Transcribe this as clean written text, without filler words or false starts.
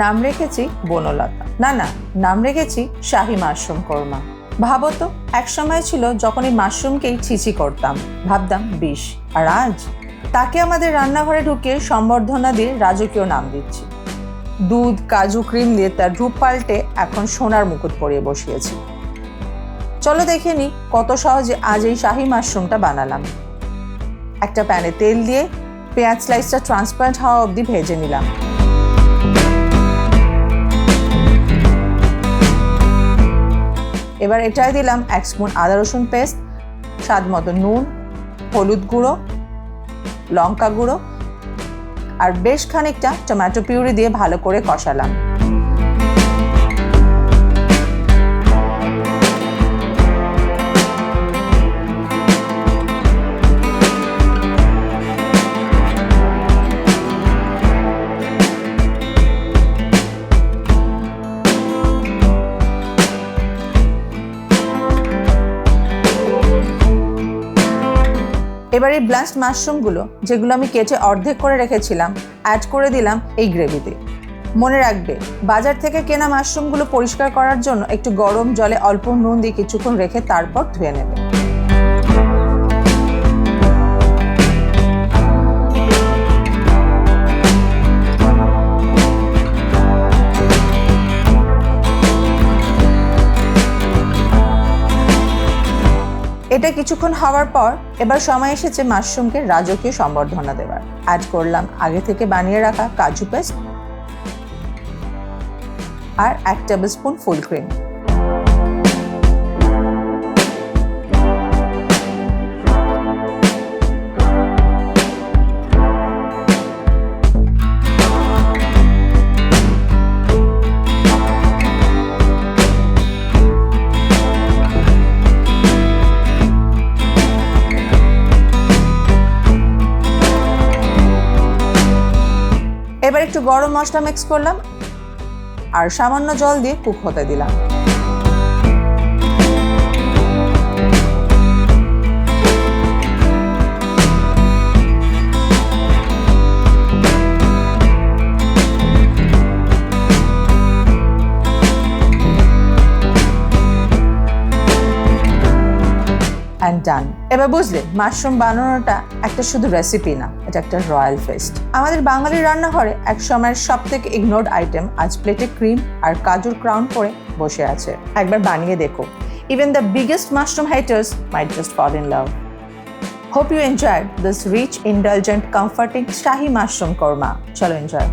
নাম রেখেছি বনলতা, না, নাম রেখেছি শাহি মাশরুম কোরমা। ভাবো তো, এক সময় ছিল যখন এই মাশরুমকেই ছিছি করতাম, ভাবতাম বিষ, আর আজ তাকে আমাদের রান্নাঘরে ঢুকিয়ে সম্বর্ধনা দিয়ে রাজকীয় নাম দিচ্ছি। দুধ, কাজু, ক্রিম দিয়ে তার রূপ পাল্টে এখন সোনার মুকুট পরিয়ে বসিয়েছি। চলো দেখে নিই কত সহজে আজ এই শাহি মাশরুমটা বানালাম। একটা প্যানে তেল দিয়ে পেঁয়াজ স্লাইসটা ট্রান্সপারেন্ট হওয়া অবধি ভেজে নিলাম। এবার এটাই দিলাম 1 স্পুন আদা রসুন পেস্ট, স্বাদ মতো নুন, হলুদ গুঁড়ো, লঙ্কা গুঁড়ো আর বেশ খানিকটা টমেটো পিউরি দিয়ে ভালো করে কষালাম। এবার এই ব্লাঞ্চড মাশরুমগুলো, যেগুলো আমি কেটে অর্ধেক করে রেখেছিলাম, অ্যাড করে দিলাম এই গ্রেভিতে। মনে রাখবে, বাজার থেকে কেনা মাশরুমগুলো পরিষ্কার করার জন্য একটু গরম জলে অল্প নুন দিয়ে কিছুক্ষণ রেখে তারপর ধুয়ে নেবে। এটা কিছুক্ষণ হওয়ার পর এবার সময় এসেছে মাশরুমকে রাজকীয় সম্বর্ধনা দেওয়ার। অ্যাড করলাম আগে থেকে বানিয়ে রাখা কাজু পেস্ট আর 1 টেবিল স্পুন ফুল ক্রিম। এবার একটু গরম মশলা মিক্স করলাম আর সামান্য জল দিয়ে কুক হতে দিলাম। অ্যান্ড ডান। এবার বুঝলে, মাশরুম বানানোটা একটা শুধু রেসিপি না, এটা একটা রয়্যাল ফেস্ট। আমাদের বাঙালি রান্নাঘরে এক সময়ের সব থেকে ইগনোর্ড আইটেম আজ প্লেটে ক্রিম আর কাজুর ক্রাউন পরে বসে আছে। একবার বানিয়ে দেখো। Even the biggest mushroom haters might just fall in love. Hope you enjoyed this rich, indulgent, comforting Shahi mushroom korma. Chalo enjoy.